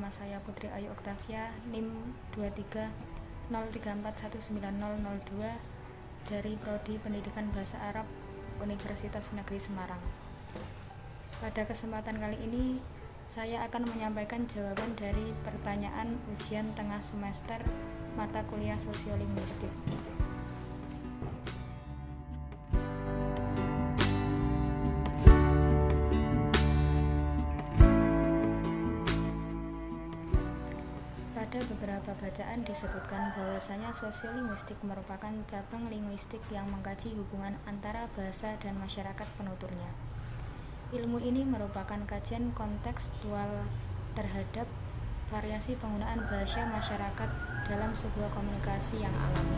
Nama saya Putri Ayu Oktavia, NIM 2303419002 dari Prodi Pendidikan Bahasa Arab Universitas Negeri Semarang. Pada kesempatan kali ini, saya akan menyampaikan jawaban dari pertanyaan ujian tengah semester mata kuliah Sosiolinguistik. Pada beberapa bacaan disebutkan bahwasanya sosiolinguistik merupakan cabang linguistik yang mengkaji hubungan antara bahasa dan masyarakat penuturnya. Ilmu ini merupakan kajian kontekstual terhadap variasi penggunaan bahasa masyarakat dalam sebuah komunikasi yang alami.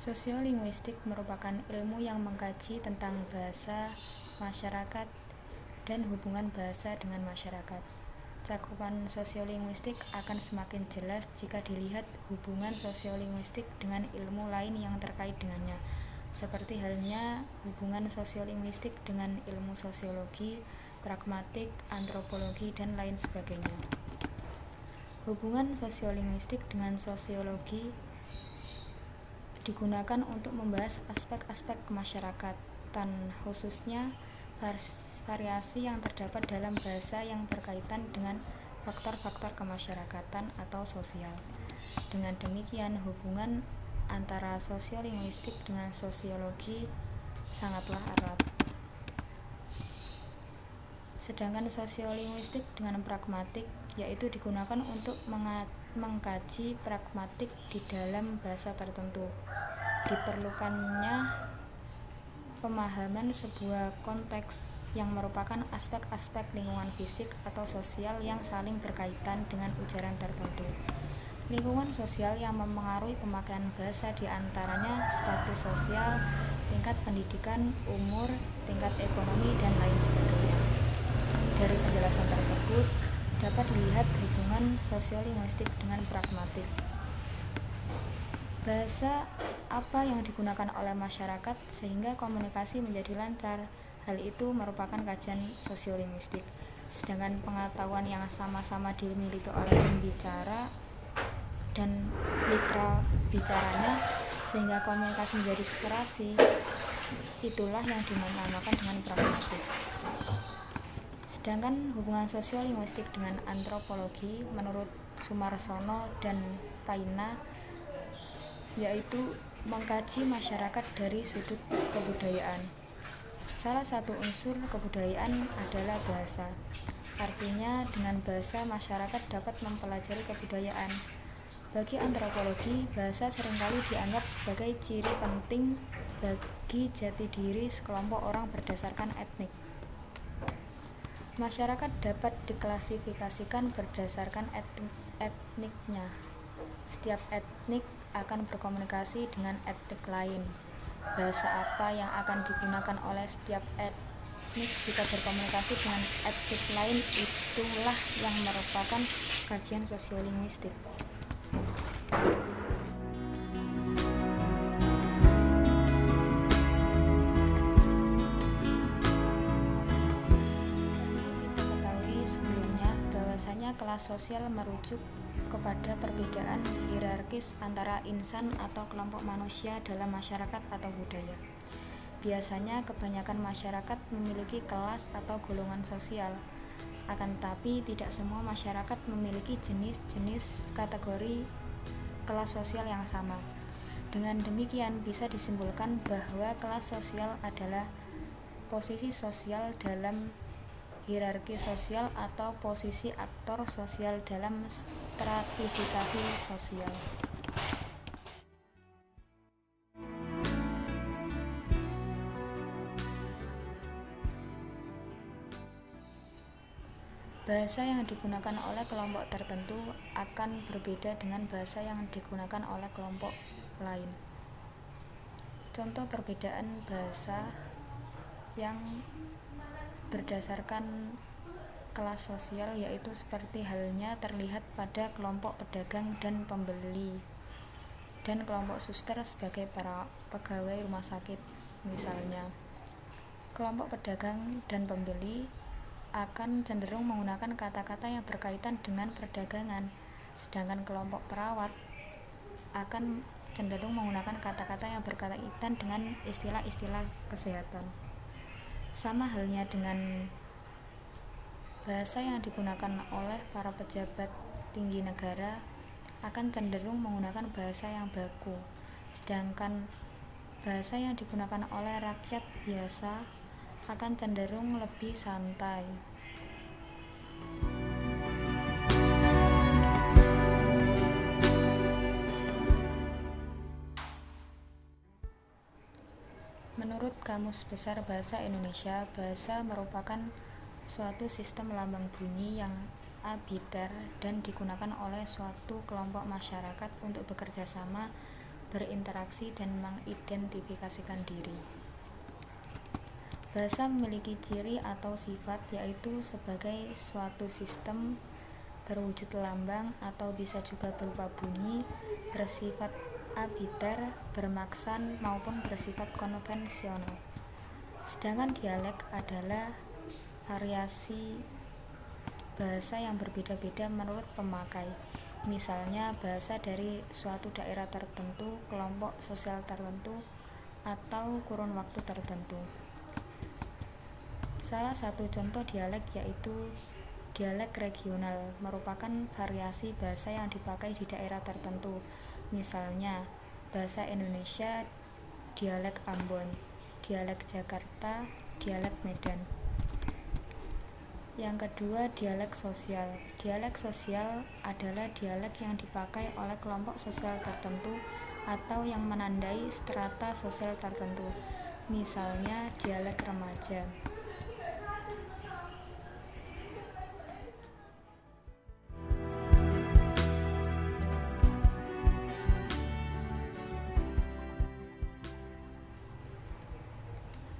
Sosiolinguistik merupakan ilmu yang mengkaji tentang bahasa, masyarakat, dan hubungan bahasa dengan masyarakat. Cakupan sosiolinguistik akan semakin jelas jika dilihat hubungan sosiolinguistik dengan ilmu lain yang terkait dengannya, seperti halnya hubungan sosiolinguistik dengan ilmu sosiologi, pragmatik, antropologi, dan lain sebagainya. Hubungan sosiolinguistik dengan sosiologi digunakan untuk membahas aspek-aspek kemasyarakatan, khususnya variasi yang terdapat dalam bahasa yang berkaitan dengan faktor-faktor kemasyarakatan atau sosial. Dengan demikian, hubungan antara sosiolinguistik dengan sosiologi sangatlah erat. Sedangkan sosiolinguistik dengan pragmatik yaitu digunakan untuk mengkaji pragmatik di dalam bahasa tertentu. Diperlukannya pemahaman sebuah konteks yang merupakan aspek-aspek lingkungan fisik atau sosial yang saling berkaitan dengan ujaran tertentu. Lingkungan sosial yang mempengaruhi pemakaian bahasa diantaranya status sosial, tingkat pendidikan, umur, tingkat ekonomi, dan lain sebagainya. Dari penjelasan tersebut, dapat dilihat hubungan sosiolinguistik dengan pragmatik. Bahasa apa yang digunakan oleh masyarakat sehingga komunikasi menjadi lancar, hal itu merupakan kajian sosiolinguistik. Sedangkan pengetahuan yang sama-sama dimiliki oleh pembicara dan mitra bicaranya sehingga komunikasi menjadi serasi, itulah yang dinamakan dengan pragmatik. Sedangkan hubungan sosiolinguistik dengan antropologi menurut Sumarsono dan Paina yaitu mengkaji masyarakat dari sudut kebudayaan. Salah satu unsur kebudayaan adalah bahasa. Artinya dengan bahasa masyarakat dapat mempelajari kebudayaan. Bagi antropologi, bahasa seringkali dianggap sebagai ciri penting bagi jati diri sekelompok orang berdasarkan etnik. Masyarakat dapat diklasifikasikan berdasarkan etniknya. Setiap etnik akan berkomunikasi dengan etnik lain. Bahasa apa yang akan digunakan oleh setiap etnik jika berkomunikasi dengan etnik lain, itulah yang merupakan kajian sosiolinguistik. Kelas sosial merujuk kepada perbedaan hierarkis antara insan atau kelompok manusia dalam masyarakat atau budaya. Biasanya kebanyakan masyarakat memiliki kelas atau golongan sosial, akan tetapi tidak semua masyarakat memiliki jenis-jenis kategori kelas sosial yang sama. Dengan demikian bisa disimpulkan bahwa kelas sosial adalah posisi sosial dalam hierarki sosial atau posisi aktor sosial dalam stratifikasi sosial. Bahasa yang digunakan oleh kelompok tertentu akan berbeda dengan bahasa yang digunakan oleh kelompok lain. Contoh perbedaan bahasa yang berdasarkan kelas sosial yaitu seperti halnya terlihat pada kelompok pedagang dan pembeli dan kelompok suster sebagai para pegawai rumah sakit. Misalnya, kelompok pedagang dan pembeli akan cenderung menggunakan kata-kata yang berkaitan dengan perdagangan, sedangkan kelompok perawat akan cenderung menggunakan kata-kata yang berkaitan dengan istilah-istilah kesehatan. Sama halnya dengan bahasa yang digunakan oleh para pejabat tinggi negara akan cenderung menggunakan bahasa yang baku, sedangkan bahasa yang digunakan oleh rakyat biasa akan cenderung lebih santai. Menurut Kamus Besar Bahasa Indonesia, bahasa merupakan suatu sistem lambang bunyi yang arbiter dan digunakan oleh suatu kelompok masyarakat untuk bekerja sama, berinteraksi, dan mengidentifikasikan diri. Bahasa memiliki ciri atau sifat, yaitu sebagai suatu sistem berwujud lambang atau bisa juga berupa bunyi, bersifat arbiter, bermaksan, maupun bersifat konvensional. Sedangkan dialek adalah variasi bahasa yang berbeda-beda menurut pemakai. Misalnya bahasa dari suatu daerah tertentu, kelompok sosial tertentu, atau kurun waktu tertentu. Salah satu contoh dialek yaitu dialek regional, merupakan variasi bahasa yang dipakai di daerah tertentu. Misalnya, bahasa Indonesia, dialek Ambon, dialek Jakarta, dialek Medan. Yang kedua, dialek sosial. Dialek sosial adalah dialek yang dipakai oleh kelompok sosial tertentu atau yang menandai strata sosial tertentu. Misalnya, dialek remaja.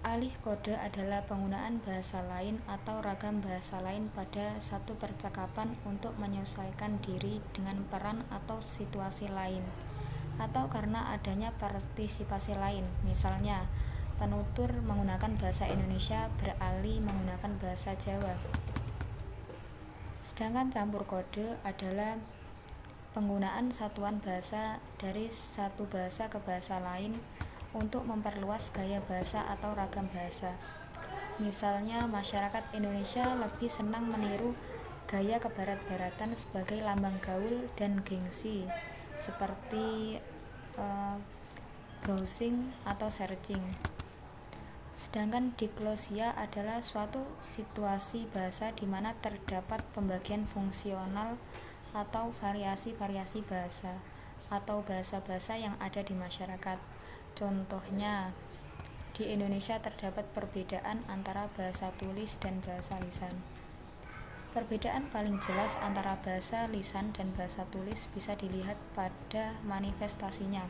Alih kode adalah penggunaan bahasa lain atau ragam bahasa lain pada satu percakapan untuk menyesuaikan diri dengan peran atau situasi lain, atau karena adanya partisipasi lain. Misalnya, penutur menggunakan bahasa Indonesia beralih menggunakan bahasa Jawa. Sedangkan campur kode adalah penggunaan satuan bahasa dari satu bahasa ke bahasa lain untuk memperluas gaya bahasa atau ragam bahasa. Misalnya, masyarakat Indonesia lebih senang meniru gaya kebarat-baratan sebagai lambang gaul dan gengsi, seperti browsing atau searching. Sedangkan diglosia adalah suatu situasi bahasa di mana terdapat pembagian fungsional atau variasi-variasi bahasa atau bahasa-bahasa yang ada di masyarakat. Contohnya, di Indonesia terdapat perbedaan antara bahasa tulis dan bahasa lisan. Perbedaan paling jelas antara bahasa lisan dan bahasa tulis bisa dilihat pada manifestasinya.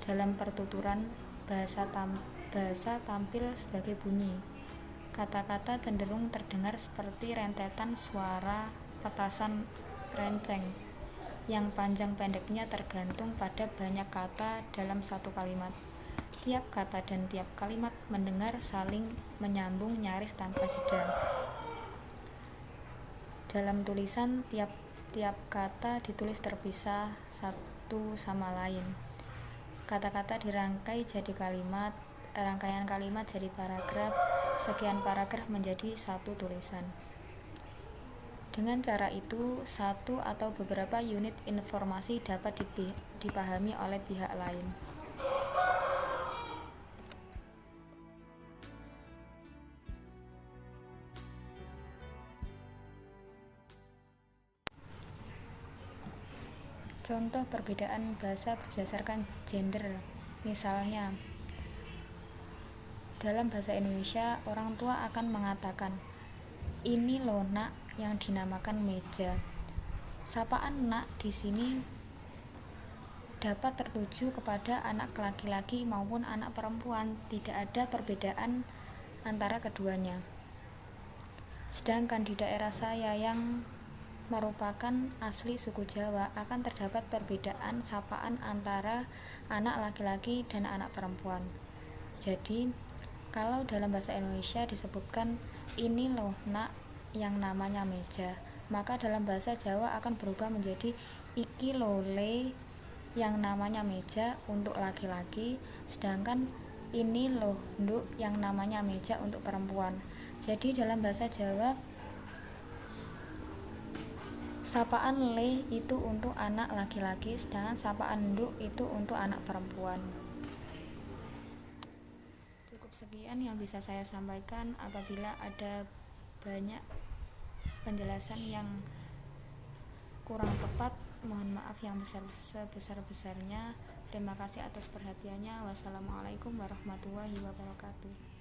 Dalam pertuturan, bahasa tampil sebagai bunyi. Kata-kata cenderung terdengar seperti rentetan suara petasan renceng, yang panjang pendeknya tergantung pada banyak kata dalam satu kalimat. Tiap kata dan tiap kalimat mendengar saling menyambung nyaris tanpa jeda. Dalam tulisan, tiap kata ditulis terpisah satu sama lain. Kata-kata dirangkai jadi kalimat, rangkaian kalimat jadi paragraf, sekian paragraf menjadi satu tulisan. Dengan cara itu, satu atau beberapa unit informasi dapat dipahami oleh pihak lain. Contoh perbedaan bahasa berdasarkan gender. Misalnya, dalam bahasa Indonesia, orang tua akan mengatakan, "Ini loh, Nak, yang dinamakan meja." Sapaan "Nak" di sini dapat tertuju kepada anak laki-laki maupun anak perempuan, tidak ada perbedaan antara keduanya. Sedangkan di daerah saya yang merupakan asli suku Jawa, akan terdapat perbedaan sapaan antara anak laki-laki dan anak perempuan. Jadi, kalau dalam bahasa Indonesia disebutkan ini loh nak yang namanya meja, maka dalam bahasa Jawa akan berubah menjadi iki lole yang namanya meja untuk laki-laki, sedangkan ini loh nduk yang namanya meja untuk perempuan. Jadi dalam bahasa Jawa, sapaan le itu untuk anak laki-laki, sedangkan sapaan nduk itu untuk anak perempuan. Cukup sekian yang bisa saya sampaikan. Apabila ada banyak penjelasan yang kurang tepat, mohon maaf yang sebesar-besarnya. Terima kasih atas perhatiannya. Wassalamualaikum warahmatullahi wabarakatuh.